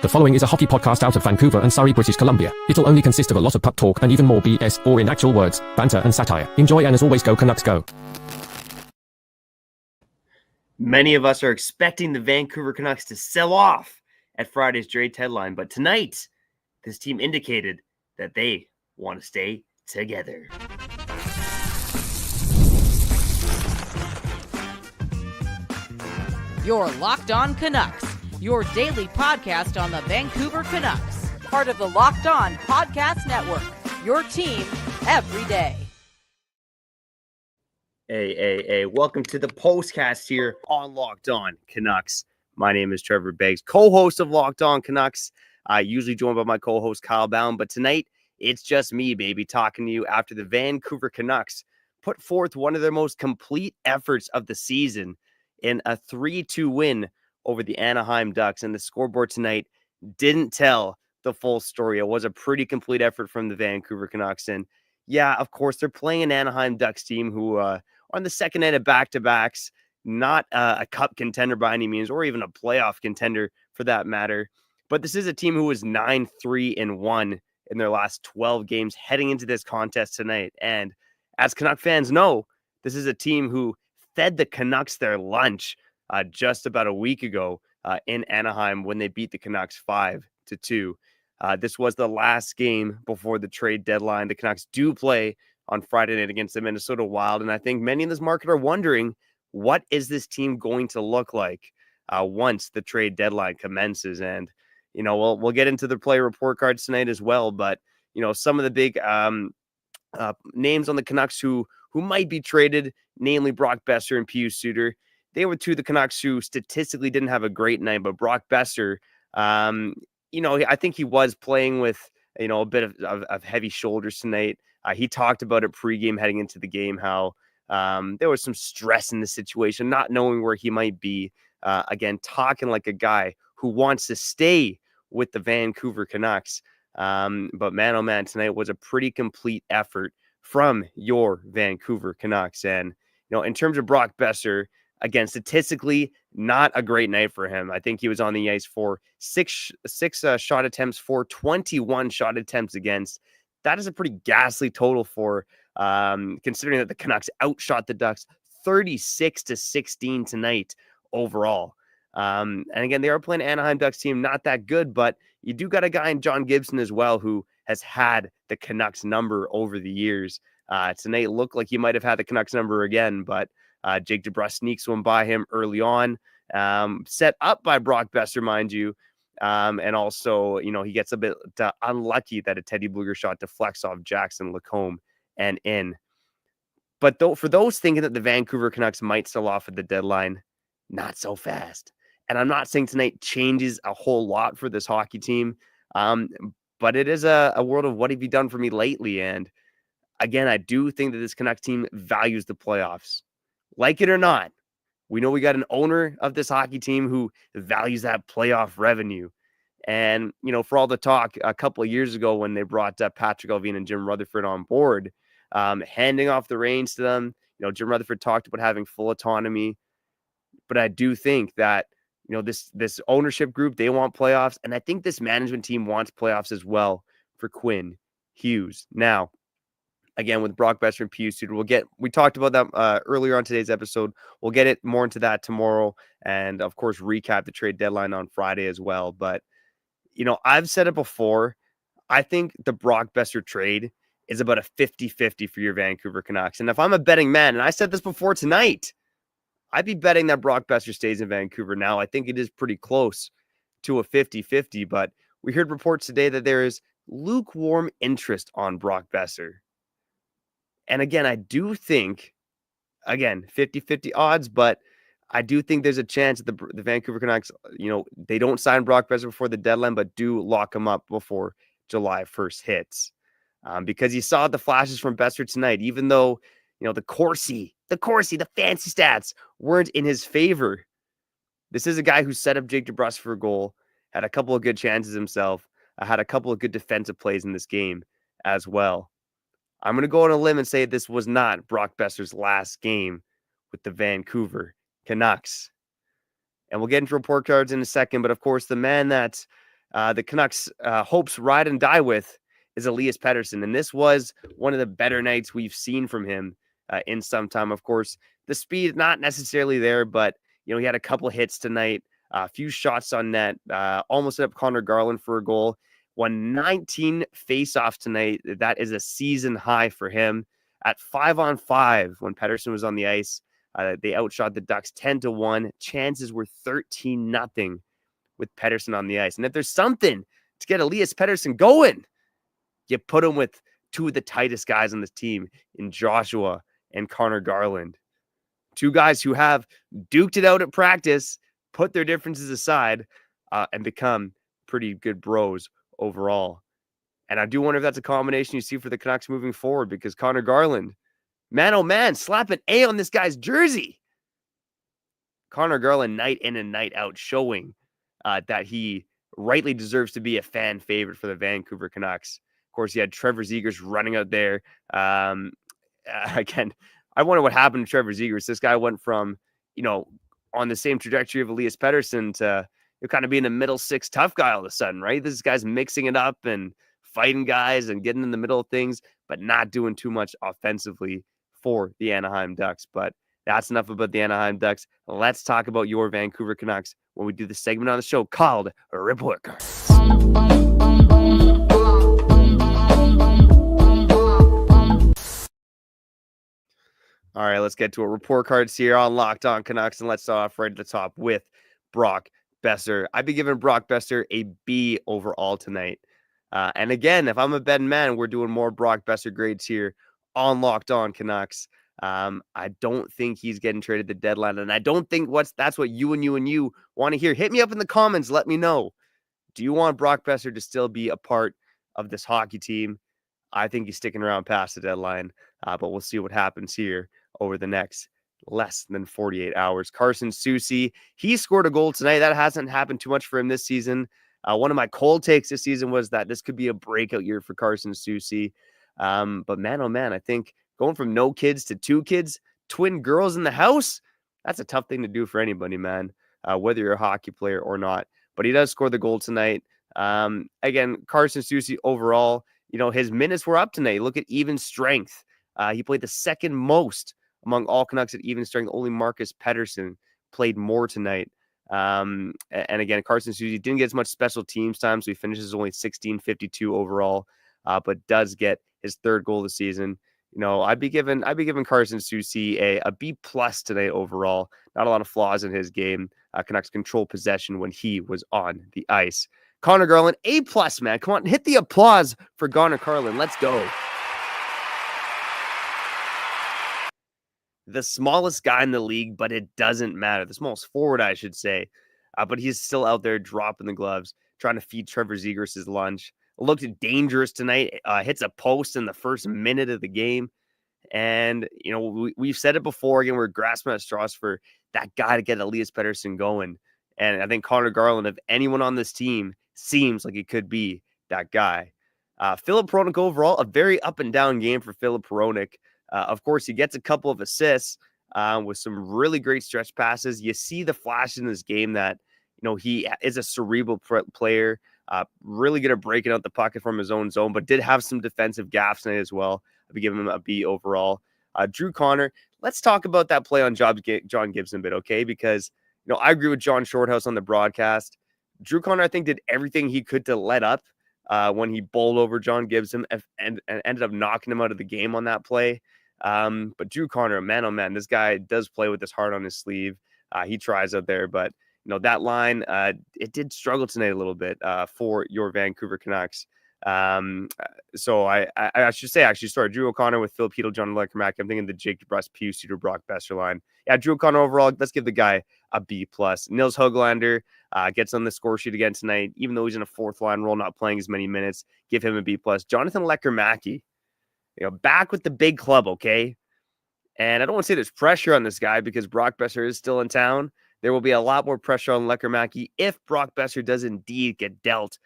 The following is a hockey podcast out of Vancouver and Surrey, British Columbia. It'll only consist of a lot of puck talk and even more BS, or in actual words, banter and satire. Enjoy, and as always, go Canucks go. Many of us are expecting the Vancouver Canucks to sell off at Friday's trade deadline, but tonight, this team indicated that they want to stay together. You're Locked On Canucks, your daily podcast on the Vancouver Canucks, part of the Locked On Podcast Network, your team every day. Hey, welcome to the postcast here on Locked On Canucks. My name is Trevor Beggs, co-host of Locked On Canucks, usually joined by my co-host Kyle Baum, but tonight it's just me, baby, talking to you after the Vancouver Canucks put forth one of their most complete efforts of the season in a 3-2 win over the Anaheim Ducks. And the scoreboard tonight didn't tell the full story. It was a pretty complete effort from the Vancouver Canucks. And yeah, of course, they're playing an Anaheim Ducks team who are on the second end of back-to-backs, not a cup contender by any means, or even a playoff contender for that matter. But this is a team who was 9-3-1 in their last 12 games heading into this contest tonight. And as Canuck fans know, this is a team who fed the Canucks their lunch just about a week ago in Anaheim when they beat the Canucks 5-2. This was the last game before the trade deadline. The Canucks do play on Friday night against the Minnesota Wild, and I think many in this market are wondering, what is this team going to look like once the trade deadline commences? And you know, we'll get into the player report cards tonight as well. But you know, some of the big names on the Canucks who might be traded, namely Brock Boeser and Pius Suter. They were two of the Canucks who statistically didn't have a great night, but Brock Boeser, you know, I think he was playing with, you know, a bit of heavy shoulders tonight. He talked about it pregame heading into the game, how there was some stress in the situation, not knowing where he might be. Again, talking like a guy who wants to stay with the Vancouver Canucks. But man, oh man, tonight was a pretty complete effort from your Vancouver Canucks. And, you know, in terms of Brock Boeser, again, statistically, not a great night for him. I think he was on the ice for six shot attempts for 21 shot attempts against. That is a pretty ghastly total for considering that the Canucks outshot the Ducks 36-16 tonight overall. And again, they are playing Anaheim Ducks team, not that good, but you do got a guy in John Gibson as well who has had the Canucks number over the years. Tonight looked like he might have had the Canucks number again, but Jake DeBrusk sneaks one by him early on, set up by Brock Boeser, mind you. And also, you know, he gets a bit unlucky that a Teddy Blueger shot deflects off Jackson Lacombe and in. But for those thinking that the Vancouver Canucks might sell off at the deadline, not so fast. And I'm not saying tonight changes a whole lot for this hockey team, but it is a world of what have you done for me lately? And again, I do think that this Canucks team values the playoffs. Like it or not, we know we got an owner of this hockey team who values that playoff revenue. And, you know, for all the talk a couple of years ago when they brought Patrick Allvin and Jim Rutherford on board, handing off the reins to them, you know, Jim Rutherford talked about having full autonomy. But I do think that, you know, this ownership group, they want playoffs. And I think this management team wants playoffs as well for Quinn Hughes. Now, again, with Brock Boeser and Pius Suter, we talked about that earlier on today's episode. We'll get it more into that tomorrow. And of course, recap the trade deadline on Friday as well. But, you know, I've said it before. I think the Brock Boeser trade is about a 50-50 for your Vancouver Canucks. And if I'm a betting man, and I said this before tonight, I'd be betting that Brock Boeser stays in Vancouver now. I think it is pretty close to a 50-50, but we heard reports today that there is lukewarm interest on Brock Boeser. And again, I do think, again, 50-50 odds, but I do think there's a chance that the Vancouver Canucks, you know, they don't sign Brock Boeser before the deadline, but do lock him up before July 1st hits. Because you saw the flashes from Boeser tonight, even though, you know, the Corsi, the fancy stats weren't in his favor. This is a guy who set up Jake DeBrusk for a goal, had a couple of good chances himself, had a couple of good defensive plays in this game as well. I'm going to go on a limb and say this was not Brock Boeser's last game with the Vancouver Canucks. And we'll get into report cards in a second, but of course, the man that the Canucks' hopes ride and die with is Elias Pettersson. And this was one of the better nights we've seen from him in some time. Of course, the speed not necessarily there, but he had a couple hits tonight, a few shots on net, almost hit up Connor Garland for a goal. Won 19 faceoffs tonight. That is a season high for him. At 5-on-5, when Pettersson was on the ice, they outshot the Ducks 10-1. Chances were 13-0 with Pettersson on the ice. And if there's something to get Elias Pettersson going, you put him with two of the tightest guys on this team in Joshua and Connor Garland. Two guys who have duked it out at practice, put their differences aside, and become pretty good bros overall. And I do wonder if that's a combination you see for the Canucks moving forward, because Connor Garland, man, oh man, slap an A on this guy's jersey. Connor Garland, night in and night out, showing that he rightly deserves to be a fan favorite for the Vancouver Canucks. Of course, he had Trevor Zegras running out there. Again, I wonder what happened to Trevor Zegras. This guy went from, on the same trajectory of Elias Pettersson to kind of being a middle six tough guy all of a sudden, right? This guy's mixing it up and fighting guys and getting in the middle of things, but not doing too much offensively for the Anaheim Ducks. But that's enough about the Anaheim Ducks. Let's talk about your Vancouver Canucks when we do the segment on the show called Report Card. All right, let's get to it. Report cards here on Locked On Canucks, and let's start off right at the top with Brock Boeser. I'd be giving Brock Boeser a B overall tonight. And again, if I'm a betting man, we're doing more Brock Boeser grades here on Locked On Canucks. I don't think he's getting traded at the deadline, and I don't think that's what you want to hear. Hit me up in the comments. Let me know. Do you want Brock Boeser to still be a part of this hockey team? I think he's sticking around past the deadline, but we'll see what happens here over the next less than 48 hours. Carson Soucy, he scored a goal tonight. That hasn't happened too much for him this season. One of my cold takes this season was that this could be a breakout year for Carson Soucy. But man, oh man, I think going from no kids to two kids, twin girls in the house, that's a tough thing to do for anybody, man, whether you're a hockey player or not. But he does score the goal tonight. Again, Carson Soucy overall, his minutes were up tonight. Look at even strength. He played the second most among all Canucks at even strength. Only Marcus Pettersson played more tonight. And again, Carson Soucy didn't get as much special teams time, so he finishes only 1652 overall, but does get his third goal of the season. I'd be giving Carson Soucy a B+ today overall. Not a lot of flaws in his game. Canucks control possession when he was on the ice. Connor Garland, A+, man. Come on, hit the applause for Connor Garland. Let's go. The smallest guy in the league, but it doesn't matter. The smallest forward, I should say. But he's still out there dropping the gloves, trying to feed Trevor Zegras' lunch. Looked dangerous tonight. Hits a post in the first minute of the game. And, we've said it before. Again, we're grasping at straws for that guy to get Elias Pettersson going. And I think Connor Garland, if anyone on this team, seems like it could be that guy. Filip Hronek overall, a very up and down game for Filip Hronek. Of course, he gets a couple of assists with some really great stretch passes. You see the flash in this game that, he is a cerebral player, really good at breaking out the pocket from his own zone, but did have some defensive gaps in it as well. I'll be giving him a B overall. Drew Connor, let's talk about that play on John Gibson a bit, okay? Because, I agree with John Shorthouse on the broadcast. Drew Connor, I think, did everything he could to let up when he bowled over John Gibson and ended up knocking him out of the game on that play. But Drew Connor, man, oh man, this guy does play with his heart on his sleeve. He tries out there, but that line, it did struggle tonight a little bit for your Vancouver Canucks. So I should say, actually, sorry, Drew O'Connor with Phil Pedal, John Leckermack. I'm thinking the Jake DeBrusk, Pius Suter, Brock Boeser line. Yeah, Drew O'Connor overall, let's give the guy a B+. Nils Höglander gets on the score sheet again tonight, even though he's in a fourth line role, not playing as many minutes. Give him a B+. Jonathan Leckermack, back with the big club, okay? And I don't want to say there's pressure on this guy because Brock Boeser is still in town. There will be a lot more pressure on Leckermack if Brock Boeser does indeed get dealt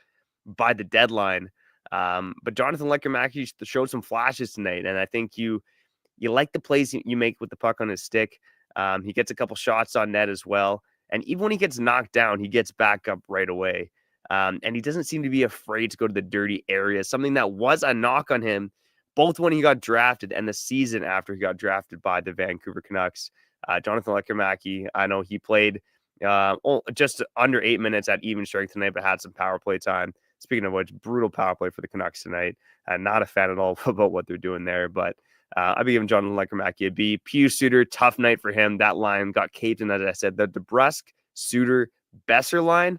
by the deadline. But Jonathan Leckermack showed some flashes tonight, and I think you like the plays you make with the puck on his stick. He gets a couple shots on net as well, and even when he gets knocked down, he gets back up right away. And he doesn't seem to be afraid to go to the dirty areas, something that was a knock on him, both when he got drafted and the season after he got drafted by the Vancouver Canucks. Jonathan Lekkerimäki, I know he played just under 8 minutes at even strength tonight, but had some power play time. Speaking of which, brutal power play for the Canucks tonight. Not a fan at all about what they're doing there, but I'll be giving Jonathan Lekkerimäki a B. Pius Suter, tough night for him. That line got caped, and as I said, the DeBrusk, Suter, Boeser line.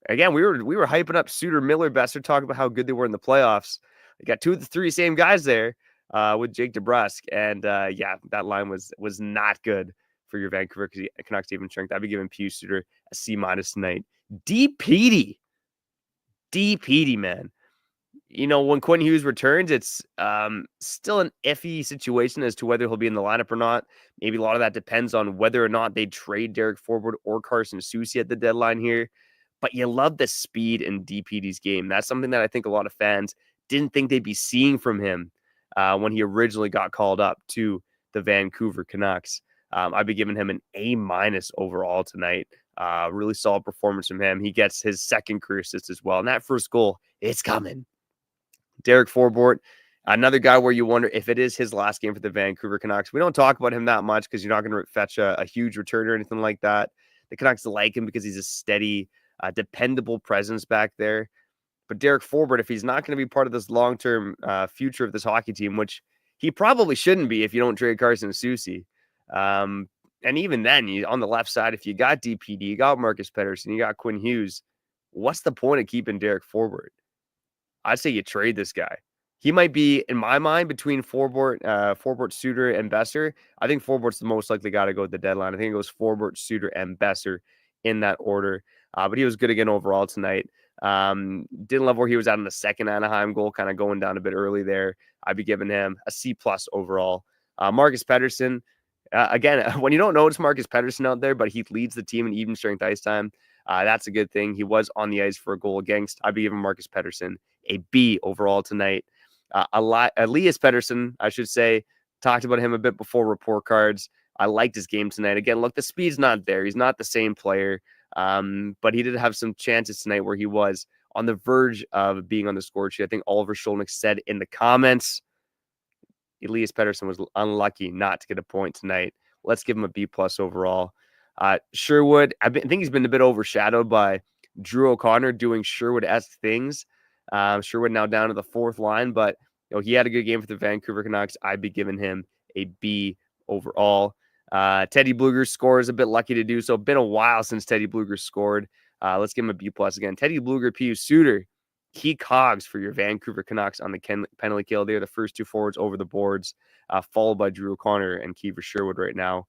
Again, we were hyping up Suter, Miller, Boeser, talking about how good they were in the playoffs. We got 2 of the 3 same guys there with Jake DeBrusk, and that line was not good for your Vancouver Canucks even strength. I'd be giving Pius Suter a C- tonight. D. Petey, man. When Quinn Hughes returns, it's still an iffy situation as to whether he'll be in the lineup or not. Maybe a lot of that depends on whether or not they trade Derek Forbort or Carson Soucy at the deadline here. But you love the speed in DPD's game. That's something that I think a lot of fans didn't think they'd be seeing from him when he originally got called up to the Vancouver Canucks. I'd be giving him an A- overall tonight. Really solid performance from him. He gets his second career assist as well. And that first goal, it's coming. Derek Forbort, another guy where you wonder if it is his last game for the Vancouver Canucks. We don't talk about him that much because you're not going to fetch a huge return or anything like that. The Canucks like him because he's a steady, dependable presence back there. But Derek Forbort, if he's not going to be part of this long-term future of this hockey team, which he probably shouldn't be if you don't trade Carson Soucy. And even then, on the left side, if you got DPD, you got Marcus Pettersson, you got Quinn Hughes, what's the point of keeping Derek Forbort? I'd say you trade this guy. He might be, in my mind, between Forbort, Suter, and Boeser. I think Forbort's the most likely guy to go at the deadline. I think it goes Forbort, Suter, and Boeser in that order. But he was good again overall tonight. Didn't love where he was at in the second Anaheim goal, kind of going down a bit early there. I'd be giving him a C+ overall. Marcus Pettersson, again, when you don't notice Marcus Pettersson out there, but he leads the team in even strength ice time, that's a good thing. He was on the ice for a goal against. I'd be giving Marcus Pettersson a B overall tonight. Elias Pettersson, I should say, talked about him a bit before report cards. I liked his game tonight. Again, look, the speed's not there. He's not the same player, but he did have some chances tonight where he was on the verge of being on the score sheet. I think Oliver Sholnick said in the comments, Elias Pettersson was unlucky not to get a point tonight. Let's give him a B+ overall. Sherwood, I think he's been a bit overshadowed by Drew O'Connor doing Sherwood-esque things. Sherwood now down to the 4th line, but he had a good game for the Vancouver Canucks. I'd be giving him a B overall. Teddy Bluger scores, a bit lucky to do so. Been a while since Teddy Bluger scored. Let's give him a B+ again. Teddy Bluger, Pius Suter, key cogs for your Vancouver Canucks on the penalty kill. They're the first 2 forwards over the boards, followed by Drew O'Connor and Kiefer Sherwood right now.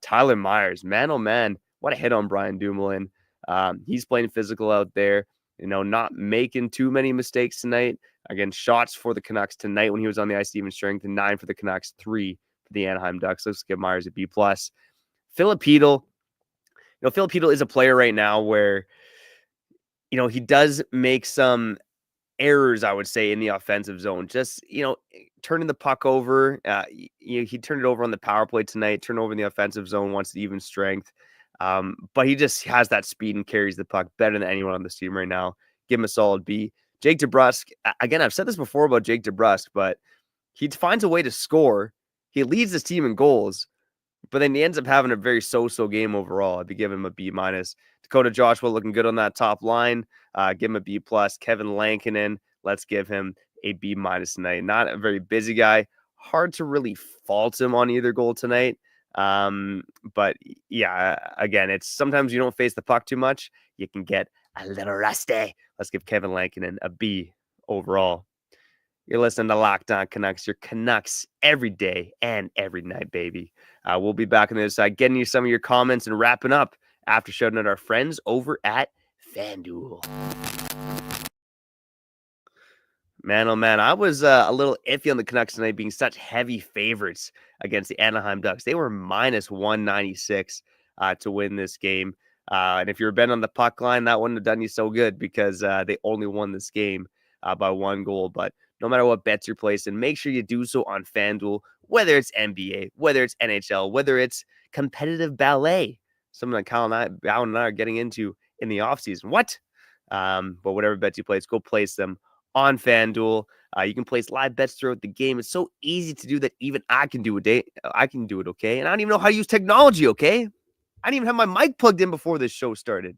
Tyler Myers, man, oh man, what a hit on Brian Dumoulin. He's playing physical out there, not making too many mistakes tonight. Again, shots for the Canucks tonight when he was on the ice, even strength, and 9 for the Canucks, 3 for the Anaheim Ducks. Let's give Myers a B+. Filipino, Filipino is a player right now where, he does make some errors, I would say, in the offensive zone. Just, turning the puck over. He turned it over on the power play tonight, turned over in the offensive zone once the even strength. But he just has that speed and carries the puck better than anyone on this team right now. Give him a solid B. Jake DeBrusk, again, I've said this before about Jake DeBrusk, but he finds a way to score. He leads his team in goals, but then he ends up having a very so-so game overall. I'd be giving him a B-. Dakota Joshua looking good on that top line. Give him a B+. Kevin Lankinen, let's give him a B- tonight. Not a very busy guy. Hard to really fault him on either goal tonight. But yeah, again, it's sometimes you don't face the puck too much. You can get a little rusty. Let's give Kevin Lankinen a B overall. You're listening to Locked On Canucks, your Canucks every day and every night, baby. We'll be back on the other side, getting you some of your comments and wrapping up after shouting at our friends over at FanDuel. Man, oh man, I was a little iffy on the Canucks tonight being such heavy favorites against the Anaheim Ducks. They were minus 196 to win this game. And if you're betting on the puck line, that wouldn't have done you so good because they only won this game by 1 goal. But no matter what bets you're placing, make sure you do so on FanDuel, whether it's NBA, whether it's NHL, whether it's competitive ballet, something that Cal and I are getting into in the offseason. What? But whatever bets you place, go place them on FanDuel. You can place live bets throughout the game. It's so easy to do that even I can do it. I can do it, okay? And I don't even know how to use technology, okay? I didn't even have my mic plugged in before this show started.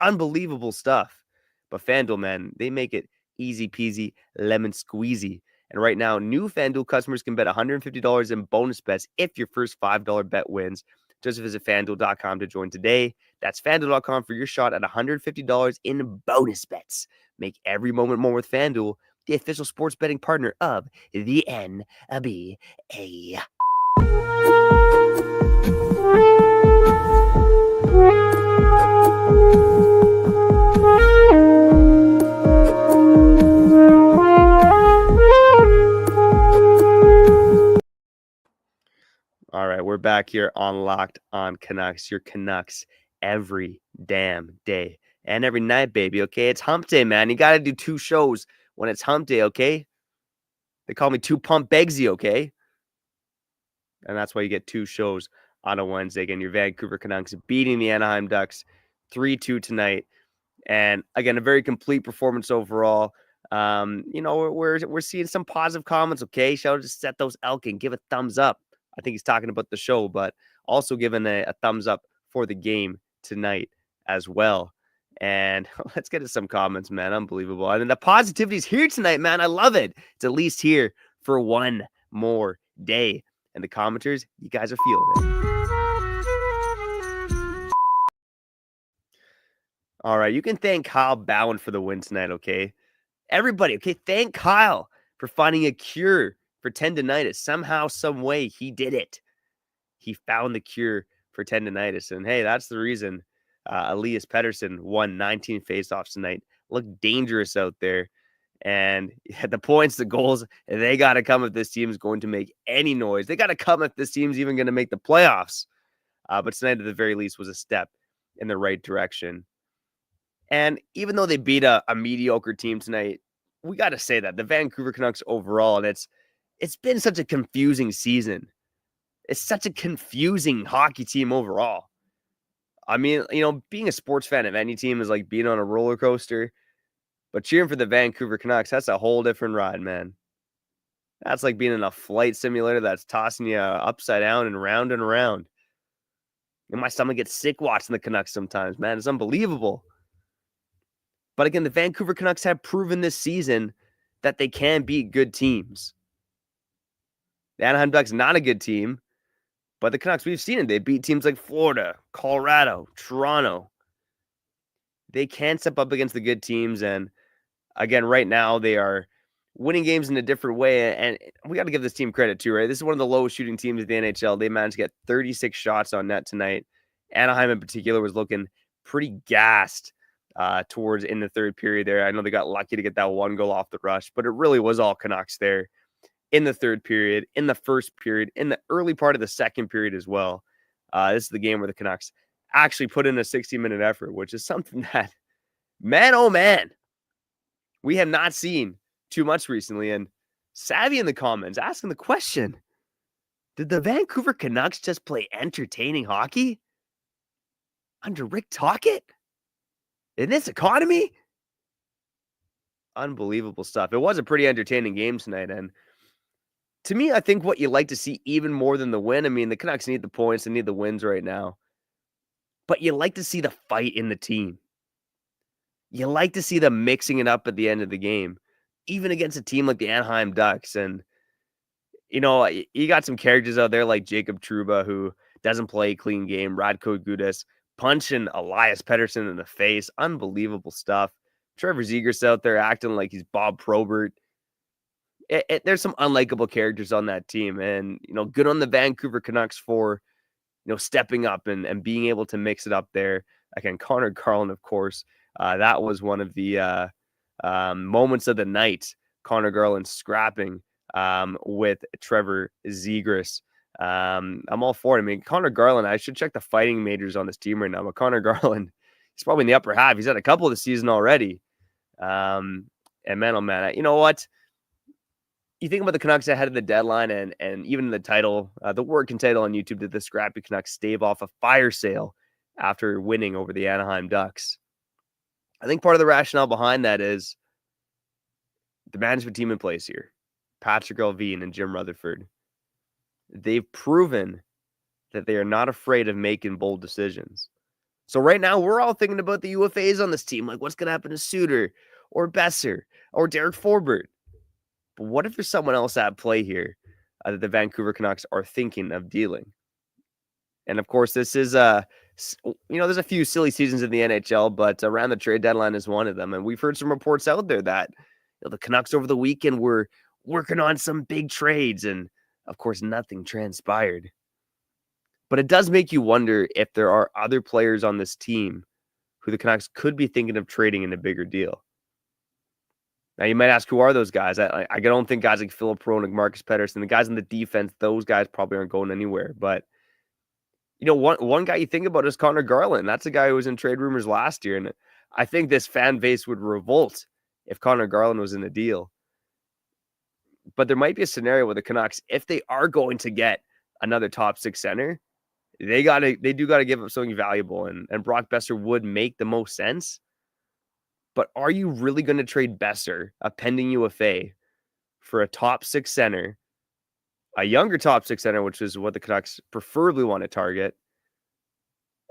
Unbelievable stuff. But FanDuel, man, they make it easy peasy, lemon squeezy. And right now, new FanDuel customers can bet $150 in bonus bets if your first $5 bet wins. Just visit FanDuel.com to join today. That's FanDuel.com for your shot at $150 in bonus bets. Make every moment more with FanDuel, the official sports betting partner of the NBA. All right, we're back here on Locked On Canucks, your Canucks every damn day and every night, baby, okay? It's hump day, man. You got to do 2 shows when it's hump day, okay? They call me 2 Pump Begsy, okay? And that's why you get 2 shows on a Wednesday. Again, your Vancouver Canucks beating the Anaheim Ducks 3-2 tonight. And again, a very complete performance overall. We're seeing some positive comments, okay? Shout out to Seth those Elkin. Give a thumbs up. I think he's talking about the show, but also giving a thumbs up for the game tonight as well. And let's get to some comments, man. Unbelievable. I mean, the positivity is here tonight, man. I love it. It's at least here for one more day. And the commenters, you guys are feeling it. All right, you can thank Kyle Bowen for the win tonight, okay? Everybody, okay? Thank Kyle for finding a cure for tendonitis. Somehow, some way, he did it. He found the cure for tendonitis. And hey, that's the reason Elias Pettersson won 19 faceoffs tonight. Looked dangerous out there. And the points, the goals, they got to come if this team is going to make any noise. They got to come if this team's even going to make the playoffs. But tonight, at the very least, was a step in the right direction. And even though they beat a mediocre team tonight, we got to say that the Vancouver Canucks overall, and it's been such a confusing season. It's such a confusing hockey team overall. I mean, being a sports fan of any team is like being on a roller coaster, but cheering for the Vancouver Canucks, that's a whole different ride, man. That's like being in a flight simulator that's tossing you upside down and round and around. And my stomach gets sick watching the Canucks sometimes, man. It's unbelievable. But again, the Vancouver Canucks have proven this season that they can beat good teams. The Anaheim Ducks, not a good team, but the Canucks, we've seen it. They beat teams like Florida, Colorado, Toronto. They can step up against the good teams. And again, right now, they are winning games in a different way. And we got to give this team credit too, right? This is one of the lowest shooting teams in the NHL. They managed to get 36 shots on net tonight. Anaheim in particular was looking pretty gassed towards in the third period there. I know they got lucky to get that 1 goal off the rush, but it really was all Canucks there in the third period, in the first period, in the early part of the second period as well. This is the game where the Canucks actually put in a 60-minute effort, which is something that, man, oh man, we have not seen too much recently. And Savvy in the comments asking the question, did the Vancouver Canucks just play entertaining hockey under Rick Tocchet? In this economy? Unbelievable stuff. It was a pretty entertaining game tonight. And to me, I think what you like to see even more than the win, I mean, the Canucks need the points, they need the wins right now. But you like to see the fight in the team. You like to see them mixing it up at the end of the game, even against a team like the Anaheim Ducks. And, you got some characters out there like Jacob Trouba, who doesn't play a clean game, Radko Gudas, punching Elias Pettersson in the face. Unbelievable stuff. Trevor Zegras out there acting like he's Bob Probert. There's some unlikable characters on that team. And, good on the Vancouver Canucks for, stepping up and being able to mix it up there. Again, Connor Garland, of course. That was one of the moments of the night. Connor Garland scrapping with Trevor Zegras. I'm all for it. I mean, Connor Garland, I should check the fighting majors on this team right now, but Connor Garland, he's probably in the upper half. He's had a couple of the season already. And man, oh man, you know what? You think about the Canucks ahead of the deadline and even the title, the working title on YouTube, did the Scrappy Canucks stave off a fire sale after winning over the Anaheim Ducks. I think part of the rationale behind that is the management team in place here, Patrick Allvin and Jim Rutherford. They've proven that they are not afraid of making bold decisions. So right now, we're all thinking about the UFAs on this team. Like, what's going to happen to Suter or Boeser or Derek Forbort? But what if there's someone else at play here that the Vancouver Canucks are thinking of dealing? And of course, this is, there's a few silly seasons in the NHL, but around the trade deadline is one of them. And we've heard some reports out there that the Canucks over the weekend were working on some big trades. And of course, nothing transpired. But it does make you wonder if there are other players on this team who the Canucks could be thinking of trading in a bigger deal. Now, you might ask, who are those guys? I don't think guys like Philip Hronek, Marcus Pettersson, the guys on the defense, those guys probably aren't going anywhere. But, one guy you think about is Connor Garland. That's a guy who was in trade rumors last year. And I think this fan base would revolt if Connor Garland was in the deal. But there might be a scenario where the Canucks, if they are going to get another top six center, they do got to give up something valuable. And Brock Boeser would make the most sense. But are you really going to trade Boeser, a pending UFA, for a top six center, a younger top six center, which is what the Canucks preferably want to target,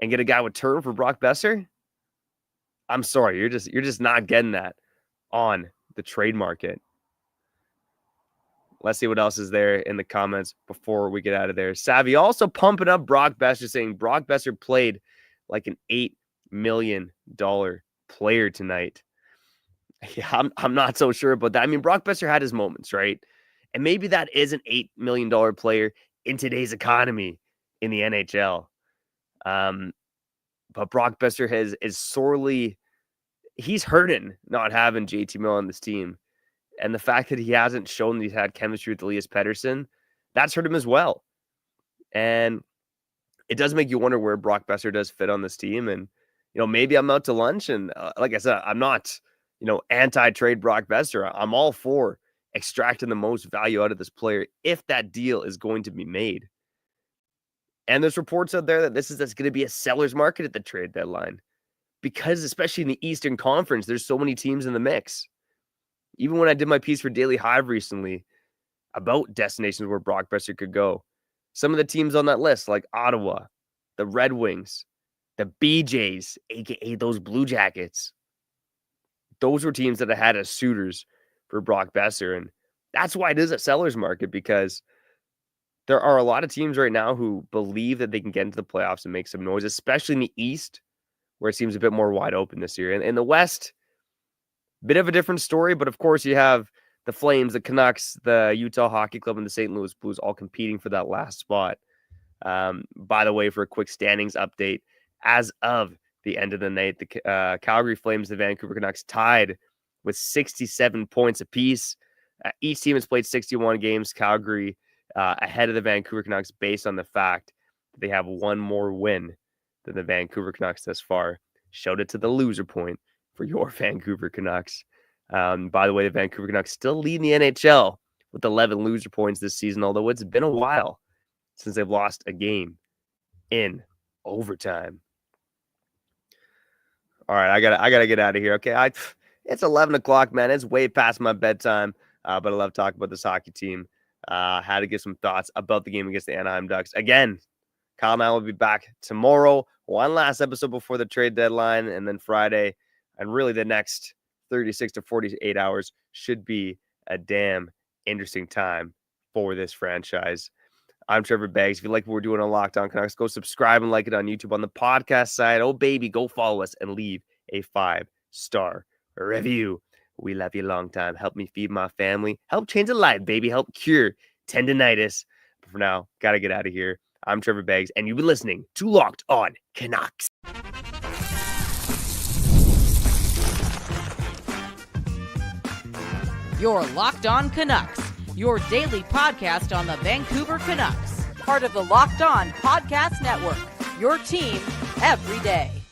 and get a guy with term for Brock Boeser? I'm sorry, you're just not getting that on the trade market. Let's see what else is there in the comments before we get out of there. Savvy also pumping up Brock Boeser, saying Brock Boeser played like an $8 million player tonight. Yeah, I'm not so sure about that. I mean, Brock Boeser had his moments, right? And maybe that is an $8 million player in today's economy in the NHL. But Brock Boeser is sorely, he's hurting not having JT Miller on this team. And the fact that he hasn't shown that he's had chemistry with Elias Pettersson, that's hurt him as well. And it does make you wonder where Brock Boeser does fit on this team. And, maybe I'm out to lunch. And like I said, I'm not, anti-trade Brock Boeser. I'm all for extracting the most value out of this player if that deal is going to be made. And there's reports out there that that's going to be a seller's market at the trade deadline. Because especially in the Eastern Conference, there's so many teams in the mix. Even when I did my piece for Daily Hive recently about destinations where Brock Boeser could go, some of the teams on that list, like Ottawa, the Red Wings, the BJs, aka those Blue Jackets, those were teams that had as suitors for Brock Boeser. And that's why it is a seller's market, because there are a lot of teams right now who believe that they can get into the playoffs and make some noise, especially in the East, where it seems a bit more wide open this year. And in the West, bit of a different story, but of course you have the Flames, the Canucks, the Utah Hockey Club, and the St. Louis Blues all competing for that last spot. By the way, for a quick standings update, as of the end of the night, the Calgary Flames, the Vancouver Canucks tied with 67 points apiece. Each team has played 61 games. Calgary ahead of the Vancouver Canucks based on the fact that they have one more win than the Vancouver Canucks thus far. Shout it to the loser point for your Vancouver Canucks. By the way, the Vancouver Canucks still lead in the NHL with 11 loser points this season, although it's been a while since they've lost a game in overtime. All right, I gotta get out of here. Okay, it's 11 o'clock, man. It's way past my bedtime, but I love talking about this hockey team. Had to give some thoughts about the game against the Anaheim Ducks. Again, Kyle and I will be back tomorrow. One last episode before the trade deadline, and then Friday. And really the next 36 to 48 hours should be a damn interesting time for this franchise. I'm Trevor Beggs. If you like what we're doing on Locked On Canucks, go subscribe and like it on YouTube. On the podcast side, oh baby, go follow us and leave a 5-star review. We love you a long time. Help me feed my family. Help change a life, baby. Help cure tendinitis. But for now, gotta get out of here. I'm Trevor Beggs, and you've been listening to Locked On Canucks. You're Locked On Canucks, your daily podcast on the Vancouver Canucks, part of the Locked On Podcast Network, your team every day.